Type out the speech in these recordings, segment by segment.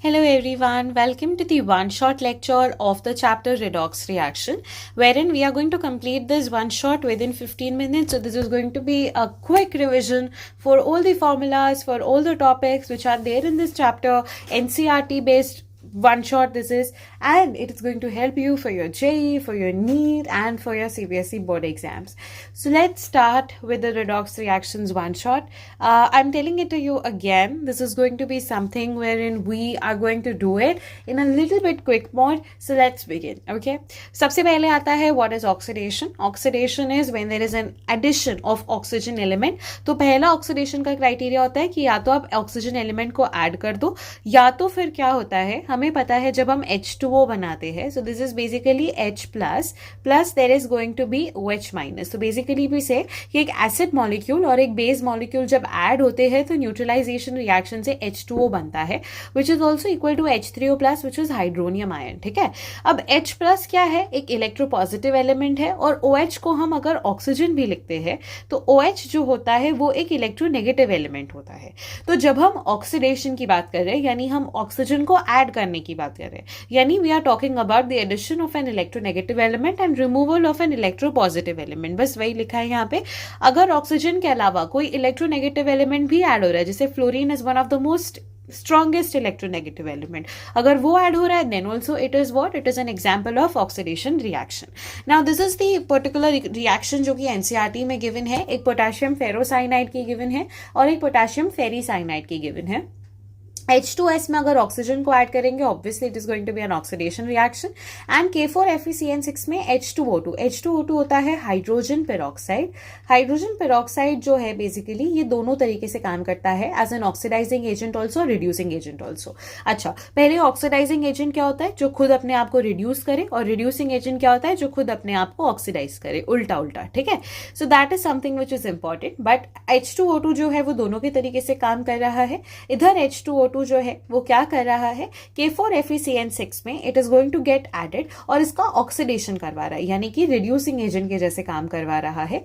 Hello everyone, welcome to the one-shot lecture of the chapter Redox Reaction, wherein we are going to complete this one shot within 15 minutes. So this is going to be a quick revision for all the formulas, for all the topics which are there in this chapter, NCERT based one shot this is, and it is going to help you for your JEE, for your NEET and for your CBSE board exams. So let's start with the redox reactions one shot. I'm telling it to you again, this is going to be something wherein we are going to do it in a little bit quick mode. So let's begin. Okay, सबसे पहले आता है what is oxidation. Oxidation is when there is an addition of oxygen element. तो पहला oxidation का criteria होता है कि या तो आप oxygen element को add कर दो, या तो फिर क्या होता है, हमें पता है जब हम H2O बनाते हैं, so this is basically H plus plus there is going to be OH minus. So basically we say कि एक एसिड मॉलिक्यूल और एक बेस मॉलिक्यूल जब ऐड होते हैं तो न्यूट्रलाइजेशन रिएक्शन से H2O बनता है, which is also equal to H3O plus which is hydronium ion. ठीक है, अब H plus क्या है, एक इलेक्ट्रोपॉजिटिव एलिमेंट है, और OH को हम अगर ऑक्सीजन भी लिखते हैं तो OH जो होता है वो एक इलेक्ट्रोनेगेटिव एलिमेंट होता है. तो जब हम ऑक्सीडेशन की बात कर रहे हैं, यानी हम ऑक्सीजन को ऐड करने की बात कर रहे हैं, यानी we are talking about the addition of an electronegative element and removal of an electropositive element. बस वही लिखा है यहाँ पे. अगर ऑक्सीजन के अलावा कोई इलेक्ट्रोनेगेटिव एलिमेंट भी ऐड हो रहा है, जैसे fluorine is one of the most strongest electronegative element, अगर वो ऐड हो रहा है then also it is what, it is an example of oxidation reaction. Now this is the particular reaction जो कि NCERT में given है. एक पोटेशियम फेरोसाइनाइड की given है और एक पोटेशियम फेरीसाइनाइड की given है. H2S में अगर ऑक्सीजन को ऐड करेंगे obviously it is going to be an oxidation reaction. And K4FeCN6 में H2O2 होता है हाइड्रोजन पेरोक्साइड. हाइड्रोजन पेरोक्साइड जो है बेसिकली ये दोनों तरीके से काम करता है, as an oxidizing agent also, reducing agent also. अच्छा, पहले ऑक्सीडाइजिंग एजेंट क्या होता है, जो खुद अपने आप को रिड्यूस करे, और रिड्यूसिंग एजेंट क्या होता है, जो खुद अपने आप को ऑक्सीडाइज करे, उल्टा उल्टा. ठीक है, so that is something which is important. But H2O2 जो है वो दोनों के तरीके से काम कर रहा है. इधर H2O2 जो है वो क्या कर रहा है, K4FeCN6 में it is going to get added और इसका ऑक्सीडेशन करवा रहा है, यानी कि रिड्यूसिंग एजेंट के जैसे काम करवा रहा है.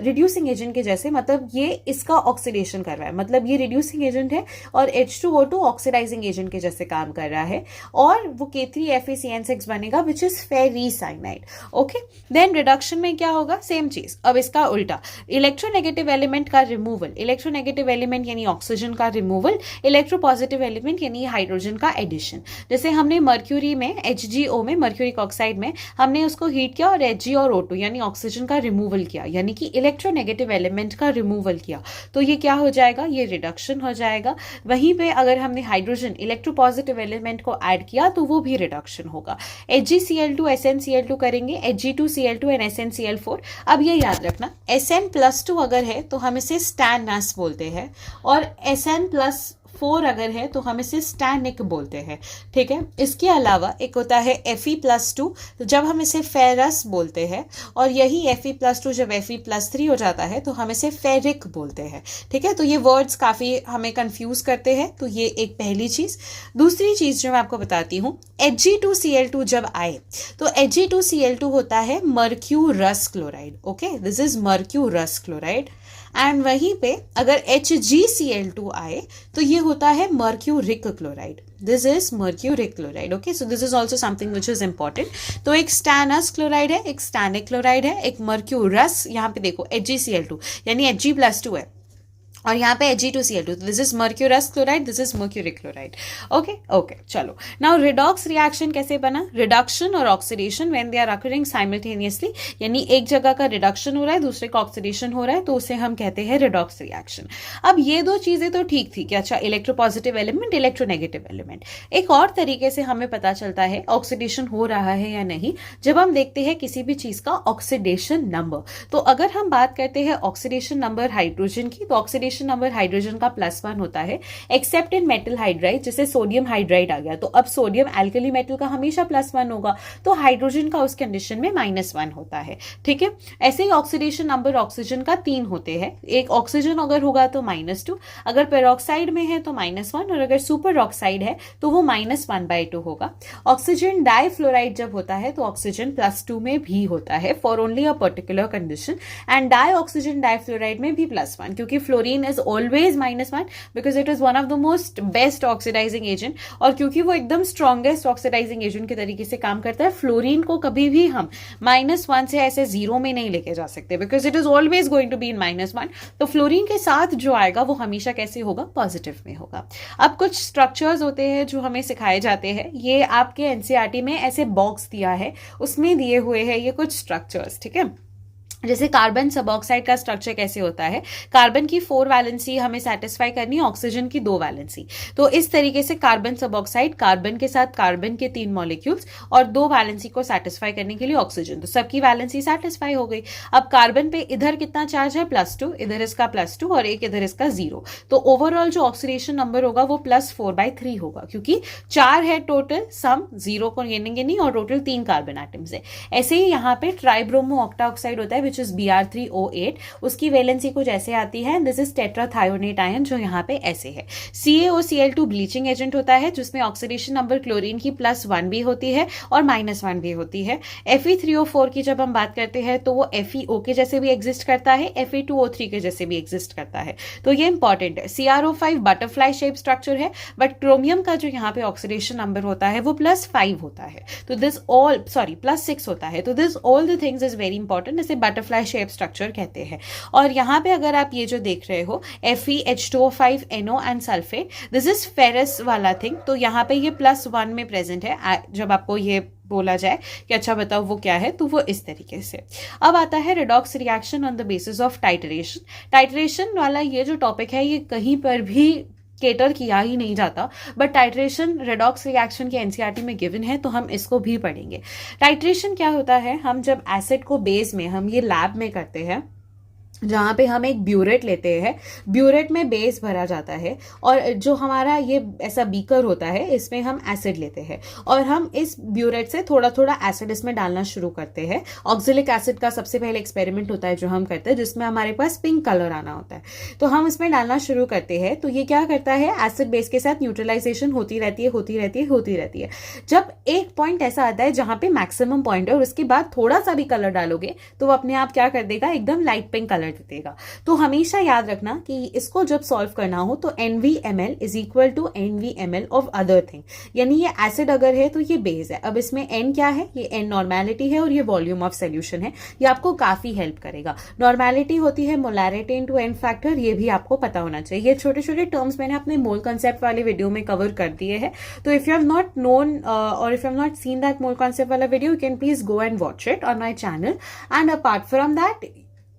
रिड्यूसिंग एजेंट के जैसे मतलब ये इसका ऑक्सीडेशन कर रहा है, मतलब ये रिड्यूसिंग एजेंट है और H2O2 ऑक्सीडाइजिंग एजेंट के जैसे काम कर रहा है, और वो K3FeCN6 बनेगा which is ferricyanide. Okay, then reduction में क्या होगा, सेम चीज. अब इसका उल्टा, इलेक्ट्रोनेगेटिव एलिमेंट का रिमूवल, इलेक्ट्रोनेगेटिव एलिमेंट यानी ऑक्सीजन का रिमूवल, इलेक्ट्रोपॉजिटिव एलिमेंट यानी हाइड्रोजन का एडिशन. जैसे हमने मर्क्यूरी में HgO में, मर्क्यूरिक ऑक्साइड में हमने उसको हीट किया और Hg और O2 यानी ऑक्सीजन का रिमूवल किया, यानी कि इलेक्ट्रोनेगेटिव एलिमेंट का रिमूवल किया, तो ये क्या हो जाएगा, ये रिडक्शन हो जाएगा. वहीं पे अगर हमने हाइड्रोजन इलेक्ट्रोपॉजिटिव एलिमेंट को ऐड किया तो वो भी रिडक्शन होगा. HgCl2 SnCl2 करेंगे, Hg2Cl2 एंड SnCl4. अब ये याद रखना, Sn+2 अगर है तो हम इसे स्टैनस बोलते हैं, और Sn+4 अगर है तो हम इसे स्टैनिक बोलते हैं. ठीक है, इसके अलावा एक होता है Fe+2, तो जब हम इसे फेरस बोलते हैं, और यही Fe+2 जब Fe+3 हो जाता है तो हम इसे फेरिक बोलते हैं. ठीक है, तो ये वर्ड्स काफी हमें कंफ्यूज करते हैं, तो ये एक पहली चीज. दूसरी चीज जो मैं आपको बताती हूँ, Hg2Cl2 जब आए तो Hg2Cl2 होता है mercurous chloride. Okay, this is mercurous chloride. And वहीं पे अगर HgCl2 आए तो ये होता है mercuric chloride. This is mercuric chloride. Okay, so this is also something which is important. तो एक स्टैनस क्लोराइड है, एक स्टैनिक क्लोराइड है, एक मर्क्यूरस, यहाँ पे देखो HgCl2 यानी Hg+2 है, और यहाँ पे Hg2Cl2, this is mercurous chloride, this is mercuric chloride. Okay okay, चलो. नाउ रिडॉक्स रिएक्शन कैसे बना, रिडक्शन और oxidation when they are occurring simultaneously, यानी एक जगह का रिडक्शन हो रहा है दूसरे का ऑक्सीडेशन हो रहा है, तो उसे हम कहते हैं रिडॉक्स रिएक्शन. अब ये दो चीजें तो ठीक थी कि अच्छा इलेक्ट्रोपॉजिटिव एलिमेंट, इलेक्ट्रोनेगेटिव एलिमेंट. एक और तरीके से हमें पता चलता है ऑक्सीडेशन हो रहा है या नहीं, जब हम देखते हैं किसी भी चीज का ऑक्सीडेशन नंबर. तो अगर हम बात करते हैं ऑक्सीडेशन नंबर हाइड्रोजन की, तो ऑक्सीडेशन नंबर हाइड्रोजन का +1 होता है, एक्सेप्ट इन मेटल हाइड्राइड. जैसे सोडियम हाइड्राइड आ गया तो अब सोडियम एल्कली मेटल का हमेशा +1 होगा, तो हाइड्रोजन का उस कंडीशन में -1 होता है. ठीक है, ऐसे ही ऑक्सीडेशन नंबर ऑक्सीजन का 3 होते हैं. एक ऑक्सीजन अगर होगा तो -2, अगर पेरोक्साइड में है तो -1, और अगर सुपर ऑक्साइड है तो वो -1/2 होगा. ऑक्सीजन डाइफ्लोराइड जब होता है तो ऑक्सीजन +2 में भी होता है for only a particular condition, and dioxygen difluoride में भी +1, क्योंकि fluorine fluorine is always -1 because it is one of the most best oxidizing agent, और क्योंकि वो एकदम स्ट्रॉन्गेस्ट ऑक्सीडाइजिंग एजेंट के तरीके से काम करता है, फ्लोरीन को कभी भी हम -1 से ऐसे 0 में नहीं लेके जा सकते because it is always going to be in -1. तो फ्लोरीन के साथ जो आएगा वो हमेशा कैसे होगा, पॉजिटिव में होगा. अब कुछ स्ट्रक्चर्स होते हैं जो हमें सिखाए जाते हैं, ये आपके एनसीईआरटी में ऐसे बॉक्स दिया है, उसमें दिए हुए हैं ये कुछ स्ट्रक्चर्स. ठीक है, जैसे कार्बन सबऑक्साइड का स्ट्रक्चर कैसे होता है, कार्बन की 4 वैलेंसी हमें सेटिस्फाई करनी है, ऑक्सीजन की 2 वैलेंसी. तो इस तरीके से कार्बन सबऑक्साइड, कार्बन के साथ कार्बन के 3 मॉलिक्यूल्स और 2 वैलेंसी को सेटिस्फाई करने के लिए ऑक्सीजन, तो सबकी वैलेंसी सेटिस्फाई हो गई. अब कार्बन पे इधर कितना चार्ज है, +2, इधर इसका +2 और एक इधर इसका 0. तो ओवरऑल जो ऑक्सीडेशन नंबर होगा वो +4/3 होगा, क्योंकि 4 है टोटल, सम 0 को गिनेंगे नहीं, और टोटल 3 कार्बन एटम्स है. ऐसे ही यहाँ पे ट्राइब्रोमो ऑक्टा ऑक्साइड होता है which is Br3O8, उसकी वैलेंसी कुछ ऐसे आती है, दिस इज टेट्राथायोनेट आयन जो यहाँ पे ऐसे है. CaOCl2 ब्लीचिंग एजेंट होता है जिसमें ऑक्सीडेशन नंबर क्लोरीन की +1 भी होती है और -1 भी होती है. Fe3O4 की जब हम बात करते हैं तो वो FeO के जैसे भी एग्जिस्ट करता है, Fe2O3 के जैसे भी एग्जिस्ट करता है, तो ये इंपॉर्टेंट है. CrO5 बटरफ्लाई शेप स्ट्रक्चर है, बट क्रोमियम का जो यहाँ पे ऑक्सीडेशन नंबर होता है वो +5 होता है, तो दिस ऑल +6 होता है. तो this all the things is very important, इसे बटरफ्लाई शेप स्ट्रक्चर कहते हैं. और यहाँ पे अगर आप ये जो देख रहे हो FeH2O5NO and sulphate, this is ferrous वाला थिंग, तो यहाँ पे ये +1 में प्रेजेंट है. जब आपको ये बोला जाए कि अच्छा बताओ वो क्या है, तो वो इस तरीके से. अब आता है redox reaction on the basis of titration. Titration वाला ये जो टॉपिक है ये कहीं पर भी केटर किया ही नहीं जाता, बट टाइट्रेशन रेडॉक्स रिएक्शन के एनसीईआरटी में गिवन है, तो हम इसको भी पढ़ेंगे. टाइट्रेशन क्या होता है, हम जब एसिड को बेस में, हम ये लैब में करते हैं जहाँ पे हम एक ब्यूरेट लेते हैं, ब्यूरेट में बेस भरा जाता है, और जो हमारा ये ऐसा बीकर होता है इसमें हम एसिड लेते हैं, और हम इस ब्यूरेट से थोड़ा थोड़ा एसिड इसमें डालना शुरू करते हैं. ऑक्जेलिक एसिड का सबसे पहले एक्सपेरिमेंट होता है जो हम करते हैं, जिसमें हमारे पास पिंक कलर आना होता है, तो हम इसमें डालना शुरू करते हैं. तो ये क्या करता है, एसिड बेस के साथ न्यूट्रलाइजेशन होती रहती है. जब एक पॉइंट ऐसा आता है जहाँ पे मैक्सिमम पॉइंट है और उसके बाद थोड़ा सा भी कलर डालोगे तो वो अपने आप क्या कर देगा, एकदम लाइट पिंक कलर देगा. तो हमेशा याद रखना कि इसको जब सॉल्व करना हो तो NvMl is equal to NvMl of other thing, यानी ये एसिड अगर है तो ये बेस है. अब इसमें N क्या है, ये N नॉर्मेलिटी है और ये वॉल्यूम ऑफ सोल्यूशन है. ये आपको काफी हेल्प करेगा. नॉर्मेलिटी होती है मोलैरिटी इनटू N फैक्टर, ये भी आपको पता होना चाहिए. ये छोटे छोटे टर्म्स मैंने अपने मोल कंसेप्ट वाले वीडियो में कवर कर दिए हैं, तो if you have not known और if you have not seen that mole concept वाला video, you can please go and watch it on my channel. And apart from that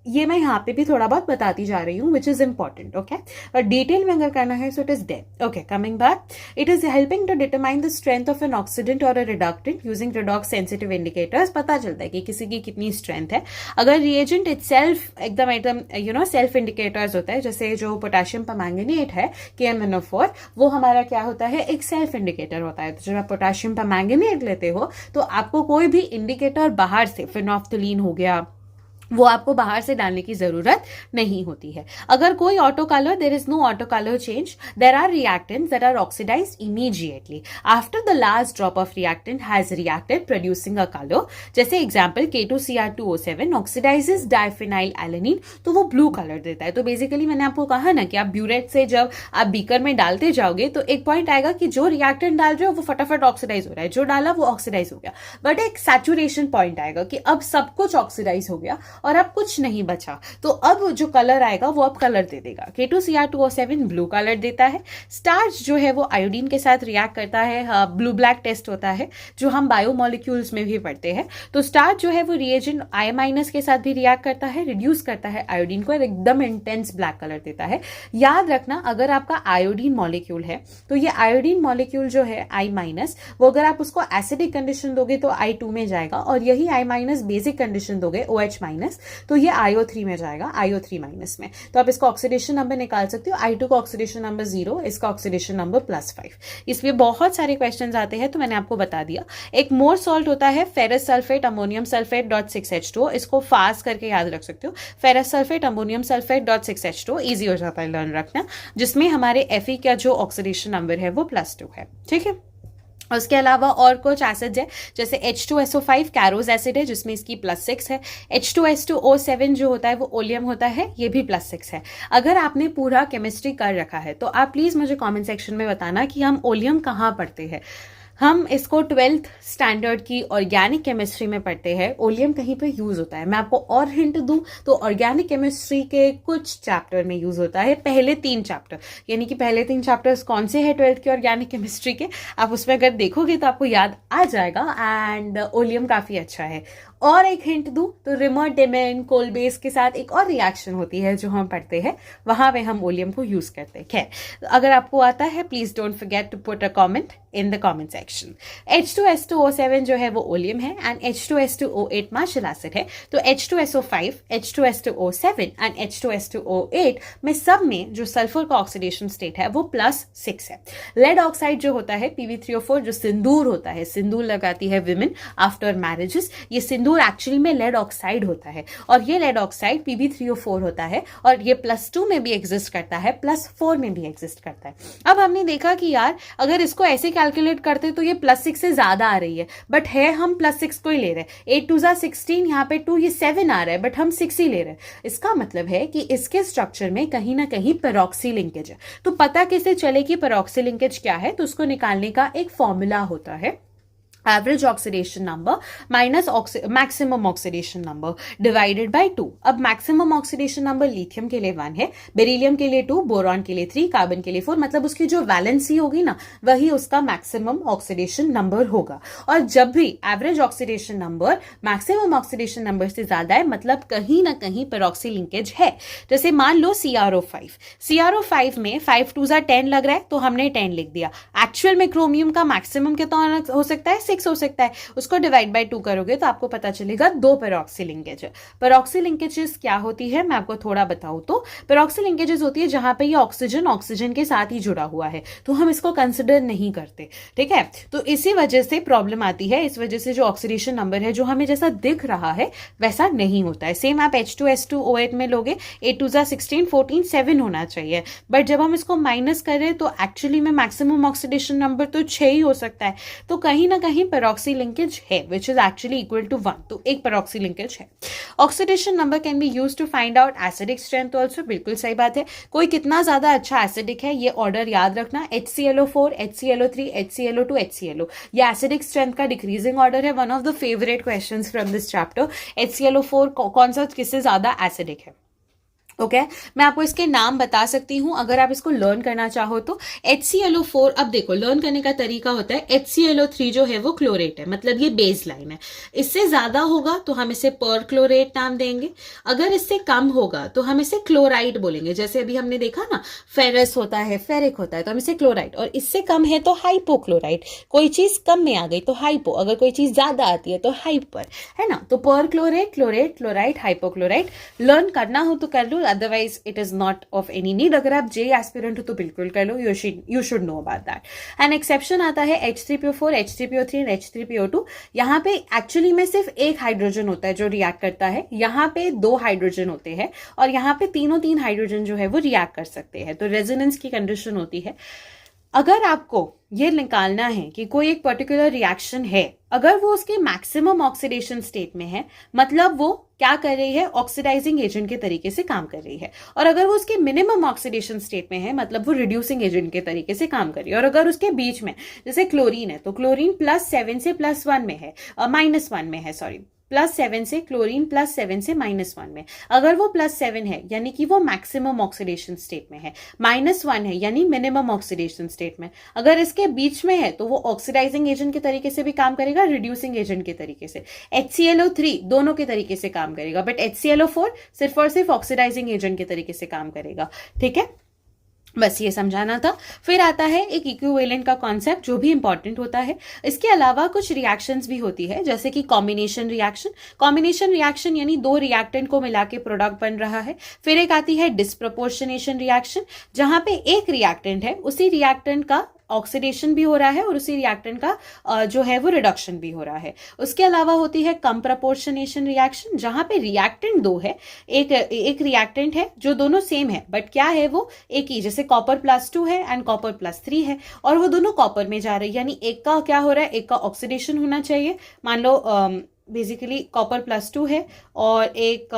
ये मैं यहाँ पे भी थोड़ा बहुत बताती जा रही हूँ, विच इज इंपॉर्टेंट. ओके, और डिटेल में अगर करना है so it is there. Okay, coming back, it is helping to determine the strength of an oxidant और a reductant using redox sensitive indicators. पता चलता है कि किसी की कितनी स्ट्रेंथ है. अगर रिएजेंट इटसेल्फ एकदम सेल्फ इंडिकेटर्स होता है, जैसे जो पोटेशियम परमैंगनेट है KMnO4, वो हमारा क्या होता है, एक सेल्फ इंडिकेटर होता है. तो जब आप पोटेशियम परमैंगनेट लेते हो तो आपको कोई भी इंडिकेटर बाहर से, फिनोफ्थलीन हो गया, वो आपको बाहर से डालने की जरूरत नहीं होती है. अगर कोई auto colour, there is no auto colour change, there are reactants that are oxidized immediately after the last drop of reactant has reacted producing a colour. जैसे example K2Cr2O7 oxidizes diphenyl alanine, तो वो blue colour देता है. तो basically मैंने आपको कहा ना कि आप ब्यूरेट से जब आप बीकर में डालते जाओगे तो एक पॉइंट आएगा कि जो रिएक्टेंट डाल रहे हो वो फटाफट ऑक्सीडाइज हो रहा है, जो डाला वो ऑक्सीडाइज हो गया, बट एक सैचुरेशन पॉइंट आएगा कि अब सब कुछ ऑक्सीडाइज हो गया और अब कुछ नहीं बचा, तो अब जो कलर आएगा वो अब कलर दे देगा. K2Cr2O7 ब्लू कलर देता है. स्टार्च जो है वो आयोडीन के साथ रिएक्ट करता है, ब्लू ब्लैक टेस्ट होता है जो हम बायोमोलिक्यूल्स में भी पढ़ते हैं. तो स्टार्च जो है वो रिएजेंट I- के साथ भी रिएक्ट करता है, रिड्यूस करता है आयोडीन को, एकदम इंटेंस ब्लैक कलर देता है. याद रखना, अगर आपका आयोडीन मॉलिक्यूल है तो ये आयोडीन मॉलिक्यूल जो है I-, वो अगर आप उसको एसिडिक कंडीशन दोगे तो I2 में जाएगा, और यही I- बेसिक कंडीशन दोगे OH-, तो ये IO3 में जाएगा, IO3- में. तो आप इसका ऑक्सीडेशन नंबर निकाल सकते हो. I2 का ऑक्सीडेशन नंबर 0, इसका ऑक्सीडेशन नंबर +5. इसमें बहुत सारे क्वेश्चंस आते हैं तो मैंने आपको बता दिया. एक मोर सॉल्ट होता है ferrous sulphate ammonium sulphate .6H2O, इसको फास्ट करके याद रख सकते हो. Ferrous sulphate ammonium sulphate .6H2O easy हो जाता है लर्न रखना, जिसमें हमारे Fe का जो ऑक्सीडेशन नंबर है वो +2 है. ठीक है, उसके अलावा और कुछ एसिड्स है जैसे H2SO5 कैरोज एसिड है जिसमें इसकी +6 है। H2S2O7 जो होता है वो ओलियम होता है, ये भी +6 है। अगर आपने पूरा केमिस्ट्री कर रखा है तो आप प्लीज़ मुझे कमेंट सेक्शन में बताना कि हम ओलियम कहाँ पढ़ते हैं। हम इसको 12th स्टैंडर्ड की ऑर्गेनिक केमिस्ट्री में पढ़ते हैं, ओलियम कहीं पे यूज होता है। मैं आपको और हिंट दूं तो ऑर्गेनिक केमिस्ट्री के कुछ चैप्टर में यूज होता है, पहले 3 चैप्टर, यानी कि पहले 3 चैप्टर्स कौन से हैं 12th की ऑर्गेनिक केमिस्ट्री के, आप उसमें अगर देखोगे तो आपको याद आ जाएगा। एंड ओलियम काफी अच्छा है। और एक हिंट दूं तो रिमर डेमेन कोलबेस के साथ एक और रिएक्शन होती है जो हम पढ़ते हैं, वहां पे हम ओलियम को यूज करते हैं। खैर, अगर आपको आता है please don't forget to put a comment in the comment section. H2S2O7 जो है वो ओलियम है एंड H2S2O8 मार्शल एसिड है। तो H2SO5, H2S2O7 एंड H2S2O8 में सब में जो सल्फर का ऑक्सीडेशन स्टेट है वो +6 है। लेड ऑक्साइड जो होता है Pb3O4 जो सिंदूर होता है, सिंदूर लगाती है विमेन आफ्टर मैरिजेस, ये सिंदूर एक्चुअली में लेड ऑक्साइड होता है और ये लेड ऑक्साइड Pb3O4 होता है और ये +2 में भी एग्जिस्ट करता है, +4 में भी एग्जिस्ट करता है। अब हमने देखा कि यार अगर इसको ऐसे कैलकुलेट करते तो ये +6 से ज्यादा आ रही है, बट है हम +6 को ही ले रहे हैं। 8 2 16, यहाँ पे 2, ये 7 आ रहा है, बट हम 6 ही ले रहे हैं। इसका मतलब है कि इसके स्ट्रक्चर में कहीं ना कहीं पेरोक्सी लिंकेज है। तो पता कैसे चले कि पेरोक्सी लिंकेज क्या है, तो उसको निकालने का एक फॉर्मूला होता है average oxidation number minus maximum oxidation number divided by 2। अब मैक्सिमम ऑक्सीडेशन नंबर लिथियम के लिए 1 है, बेरिलियम के लिए 2, बोरॉन के लिए 3, कार्बन के लिए 4, मतलब उसकी जो वैलेंसी होगी ना वही उसका मैक्सिमम ऑक्सीडेशन नंबर होगा। और जब भी average oxidation number maximum oxidation number से ज्यादा है मतलब कहीं ना कहीं पेरोक्सी लिंकेज है। जैसे मान लो CrO5 में 5 2 10 लग रहा है तो हमने 10 लिख दिया। एक्चुअल में क्रोमियम का मैक्सिमम कितना हो सकता है, 6 हो सकता है। उसको डिवाइड बाय 2 करोगे तो आपको पता चलेगा 2 पेरोक्सी लिंकेज है। पेरोक्सी लिंकेजेस क्या होती है मैं आपको थोड़ा बताऊं तो पेरोक्सी लिंकेजेस होती है जहां पे ये ऑक्सीजन के साथ ही जुड़ा हुआ है, तो हम इसको कंसिडर नहीं करते, ठीक है। तो इसी वजह से प्रॉब्लम आती है, इस वजह से जो ऑक्सीडेशन नंबर है जो हमें जैसा दिख रहा है वैसा नहीं होता है। सेम आप H2S2O8 में लोगे 8 2 16 14 7 होना चाहिए, बट जब हम इसको माइनस करें तो एक्चुअली में मैक्सिमम ऑक्सीडेशन नंबर तो 6 ही हो सकता है। तो कहीं ना कहीं पेरोक्सी लिंकेज है which is actually equal to 1, तो एक पेरोक्सी लिंकेज है। Oxidation number can be used to find out acidic strength also, बिल्कुल सही बात है। कोई कितना ज्यादा अच्छा एसिडिक है ये ऑर्डर याद रखना, HClO4, HClO3, HClO2, HClO, ये एसिडिक स्ट्रेंथ का डिक्रीजिंग ऑर्डर है। One of the favourite questions from this chapter, HClO4 कौन सा किससे ज्यादा एसिडिक है। ओके मैं आपको इसके नाम बता सकती हूं अगर आप इसको लर्न करना चाहो तो। HClO4, अब देखो लर्न करने का तरीका होता है, HClO3 जो है वो क्लोरेट है, मतलब ये बेस लाइन है। इससे ज्यादा होगा तो हम इसे पर क्लोरेट नाम देंगे, अगर इससे कम होगा तो हम इसे क्लोराइड बोलेंगे। जैसे अभी हमने देखा ना फेरस होता है, फेरिक होता है, तो हम इसे क्लोराइड, और इससे कम है तो हाइपोक्लोराइड। कोई चीज कम में आ गई तो हाइपो, अगर कोई चीज ज्यादा आती है तो हाइपर, है ना। तो perchlorate, chlorate, chloride, hypochloride learn करना हो तो कर लो, otherwise it is not of any need. अगर आप जे एस्पिरेंट हो तो बिल्कुल कर लो, you should know about that. And exception आता है H3PO4, H3PO3 एंड H3PO2। यहाँ पे एक्चुअली में सिर्फ एक हाइड्रोजन होता है जो रिएक्ट करता है, यहाँ पे 2 हाइड्रोजन होते हैं और यहाँ पे तीन हाइड्रोजन जो है वो रिएक्ट कर सकते हैं, तो रेजोनेंस की कंडीशन होती है। अगर आपको ये निकालना है कि कोई एक पर्टिकुलर रिएक्शन है, अगर वो उसके मैक्सिमम ऑक्सीडेशन स्टेट में है मतलब वो क्या कर रही है, ऑक्सीडाइजिंग एजेंट के तरीके से काम कर रही है, और अगर वो उसके मिनिमम ऑक्सीडेशन स्टेट में है मतलब वो रिड्यूसिंग एजेंट के तरीके से काम कर रही है। और अगर उसके बीच में जैसे क्लोरीन है तो क्लोरीन +7 से +1 में है, -1 में है, सॉरी +7 से, क्लोरीन +7 से -1 में। अगर वो +7 है यानी कि वो मैक्सिमम ऑक्सीडेशन स्टेट में है, -1 है यानी मिनिमम ऑक्सीडेशन स्टेट में। अगर इसके बीच में है तो वो ऑक्सीडाइजिंग एजेंट के तरीके से भी काम करेगा, रिड्यूसिंग एजेंट के तरीके से। HClO3 दोनों के तरीके से काम करेगा, बट HClO4 सिर्फ और सिर्फ ऑक्सीडाइजिंग एजेंट के तरीके से काम करेगा, ठीक है। बस ये समझाना था। फिर आता है एक इक्विवेलेंट का कॉन्सेप्ट जो भी इंपॉर्टेंट होता है। इसके अलावा कुछ रिएक्शंस भी होती है जैसे कि कॉम्बिनेशन रिएक्शन यानी 2 रिएक्टेंट को मिला के प्रोडक्ट बन रहा है। फिर एक आती है डिस्प्रोपोर्शनेशन रिएक्शन, जहां पे एक रिएक्टेंट है उसी रिएक्टेंट का ऑक्सीडेशन भी हो रहा है और उसी रिएक्टेंट का जो है वो रिडक्शन भी हो रहा है। उसके अलावा होती है कम प्रपोर्शनेशन रिएक्शन, जहां पे रिएक्टेंट दो है, एक रिएक्टेंट है जो दोनों सेम है बट क्या है वो एक ही, जैसे कॉपर +2 है एंड कॉपर +3 है और वो दोनों कॉपर में जा रहे हैं, यानी एक का क्या हो रहा है, एक का ऑक्सीडेशन होना चाहिए। मान लो बेसिकली कॉपर +2 है और एक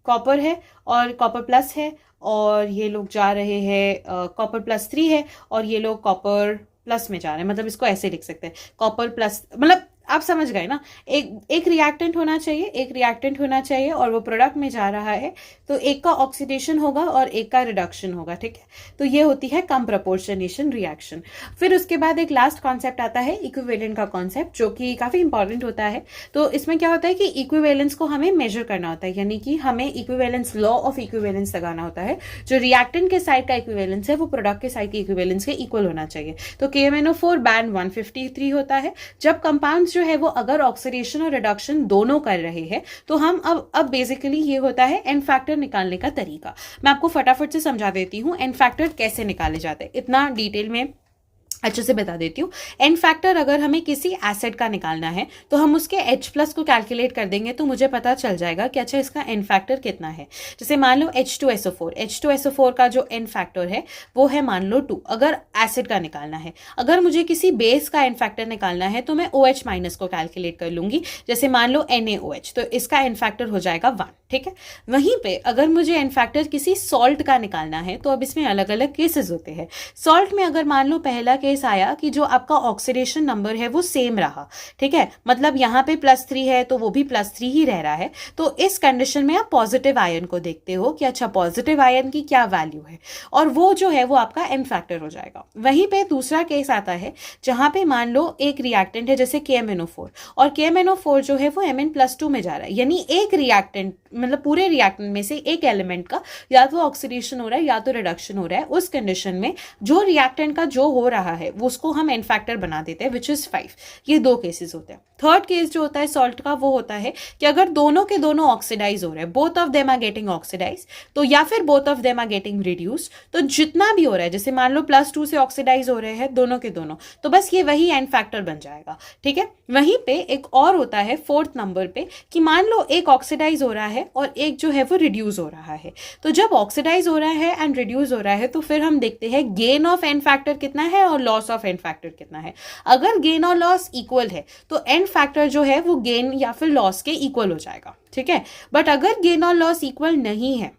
कॉपर है और कॉपर प्लस है और ये लोग जा रहे हैं कॉपर +3 है और ये लोग कॉपर प्लस में जा रहे हैं, मतलब इसको ऐसे लिख सकते हैं कॉपर प्लस, मतलब आप समझ गए ना, एक रिएक्टेंट होना चाहिए, एक रिएक्टेंट होना चाहिए और वो प्रोडक्ट में जा रहा है, तो एक का ऑक्सीडेशन होगा और एक का रिडक्शन होगा, ठीक है। तो ये होती है कम प्रपोर्शनेशन रिएक्शन। फिर उसके बाद एक लास्ट कॉन्सेप्ट आता है इक्विवेलेंट का कॉन्सेप्ट, जो कि काफी इंपॉर्टेंट होता है। तो इसमें क्या होता है कि इक्विवेलेंस को हमें मेजर करना होता है, यानी कि हमें इक्विवेलेंस, लॉ ऑफ इक्विवेलेंस लगाना होता है। जो रिएक्टेंट के साइड का इक्विवेलेंस है वो प्रोडक्ट के साइड के इक्विवेलेंस के इक्वल होना चाहिए। तो KMnO4 बैंड 153 होता है। जब कंपाउंड्स जो है वो अगर ऑक्सीडेशन और रिडक्शन दोनों कर रहे हैं तो हम अब बेसिकली ये होता है एन फैक्टर निकालने का तरीका। मैं आपको फटाफट से समझा देती हूं एन फैक्टर कैसे निकाले जाते हैं, इतना डिटेल में अच्छे से बता देती हूँ। एन फैक्टर अगर हमें किसी एसिड का निकालना है तो हम उसके H+ को कैलकुलेट कर देंगे तो मुझे पता चल जाएगा कि अच्छा इसका एन फैक्टर कितना है। जैसे मान लो H2SO4 का जो एन फैक्टर है वो है मान लो 2, अगर एसिड का निकालना है। अगर मुझे किसी बेस का एन फैक्टर निकालना है तो मैं OH- को कैलकुलेट कर लूंगी, जैसे मान लो NaOH, तो इसका एन फैक्टर हो जाएगा 1, ठीक है। वहीं पे अगर मुझे एन फैक्टर किसी सॉल्ट का निकालना है तो अब इसमें अलग अलग केसेस होते हैं। सॉल्ट में अगर मान लो पहला केस आया कि जो आपका ऑक्सीडेशन नंबर है वो सेम रहा, ठीक है, मतलब यहाँ पे +3 है तो वो भी +3 ही रह रहा है, तो इस कंडीशन में आप पॉजिटिव आयन को देखते हो कि अच्छा पॉजिटिव आयन की क्या वैल्यू है और वो जो है वो आपका एन फैक्टर हो जाएगा। वहीं पे दूसरा केस आता है जहां पे मान लो एक रिएक्टेंट है जैसे KMnO4 और KMnO4 जो है वो Mn+2 में जा रहा है, यानी एक रिएक्टेंट, मतलब पूरे रिएक्टेंट में से एक एलिमेंट का या तो ऑक्सीडेशन हो रहा है या तो रिडक्शन हो रहा है। उस कंडीशन में जो रिएक्टेंट का जो हो रहा है वो उसको हम एन फैक्टर बना देते हैं, विच इज 5। ये 2 केसेस होते हैं। थर्ड केस जो होता है सॉल्ट का वो होता है कि अगर दोनों के दोनों ऑक्सीडाइज हो रहे हैं, both of them are getting oxidize, तो या फिर both of them are getting reduce, तो जितना भी हो रहा है, जैसे मान लो +2 से ऑक्सीडाइज हो रहे हैं दोनों के दोनों, तो बस ये वही एन फैक्टर बन जाएगा, ठीक है। वहीं पे एक और होता है 4th नंबर पे कि मान लो एक ऑक्सीडाइज हो रहा है और एक जो है वो रिड्यूस हो रहा है। तो जब ऑक्सीडाइज हो रहा है एंड रिड्यूस हो रहा है तो फिर हम देखते हैं गेन ऑफ एन फैक्टर कितना है और लॉस ऑफ एन फैक्टर कितना है। अगर गेन और लॉस इक्वल है तो एन फैक्टर जो है वो गेन या फिर लॉस के इक्वल हो जाएगा, ठीक है। बट अगर गेन और लॉस इक्वल नहीं है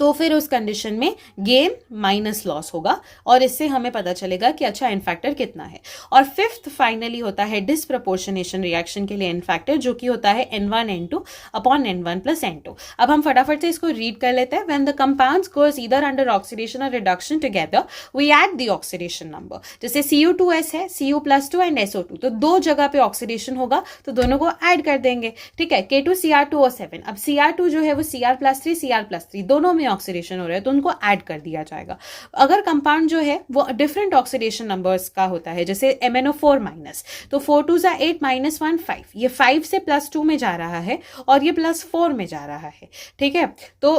तो फिर उस कंडीशन में गेन माइनस लॉस होगा और इससे हमें पता चलेगा कि अच्छा एन फैक्टर कितना है। और 5th फाइनली होता है डिसप्रपोर्शनेशन रिएक्शन के लिए एन फैक्टर, जो कि होता है N1N2 अपॉन N1 + N2। अब हम फटाफट से इसको रीड कर लेते हैं। When the compounds goes either under oxidation और reduction together we add the oxidation number. जैसे Cu2S है, Cu+2 एंड SO2, तो 2 जगह पे ऑक्सीडेशन होगा तो दोनों को ऐड कर देंगे, ठीक है। K2Cr2O7, अब Cr2 जो है वो Cr+3 Cr+3 दोनों में ऑक्सीडेशन हो रहा है तो उनको ऐड कर दिया जाएगा। अगर कंपाउंड जो है वो डिफरेंट ऑक्सीडेशन नंबर्स का होता है, जैसे MnO4-, तो 4 2 8 -1 5, ये 5 से +2 में जा रहा है और ये +4 में जा रहा है, ठीक है। तो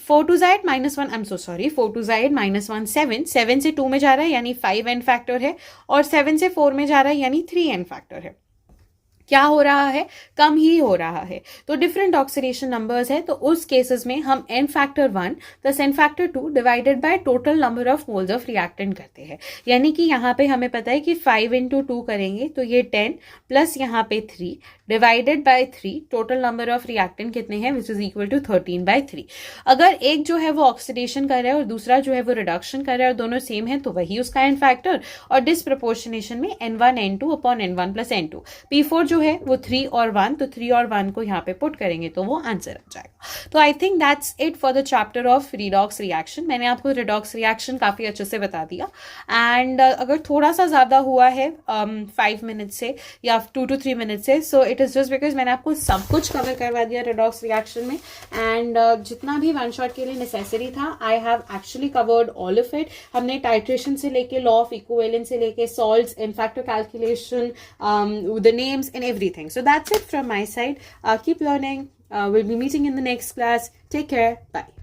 4 2 8 -1, आई एम सो सॉरी, 4 2 8 -1 7, 7 से 2 में जा रहा है यानी 5 एन फैक्टर है और 7 से 4 में जा रहा है यानी 3 एन फैक्टर है। क्या हो रहा है, कम ही हो रहा है। तो डिफरेंट ऑक्सीडेशन नंबर्स है तो उस केसेस में हम n factor 1 + n factor 2 divided by total number of moles of reactant करते हैं। यानी कि यहाँ पे हमें पता है कि 5 × 2 करेंगे तो ये 10 प्लस यहाँ पे 3 divided by 3, total number of reactant कितने हैं, विच इज इक्वल टू 13/3। अगर एक जो है वो ऑक्सीडेशन कर रहा है और दूसरा जो है वो रिडक्शन कर रहा है और दोनों सेम है तो वही उसका एन फैक्टर। और डिसप्रपोर्शनेशन में N1N2 upon N1 + N2। P4 जो है वो 3 और 1, तो 3 और 1 को यहाँ पे पुट करेंगे तो वो आंसर आ जाएगा। तो I think that's it for the chapter of redox reaction. मैंने आपको रिडॉक्स रिएक्शन काफी अच्छे से बता दिया एंड अगर थोड़ा सा ज्यादा हुआ है 5 मिनट से या 2 to 3 मिनट से, सो इट इज जस्ट बिकॉज मैंने आपको सब कुछ कवर करवा दिया रिडॉक्स रिएक्शन में एंड जितना भी 1 शॉट के लिए नेसेसरी था I have actually covered all of it. हमने टाइट्रेशन से लेके लॉ ऑफ इक्विवेलेंस से लेके salts, in factor calculation, the names and everything. So that's it from my side. Keep learning. We'll be meeting in the next class. Take care. Bye.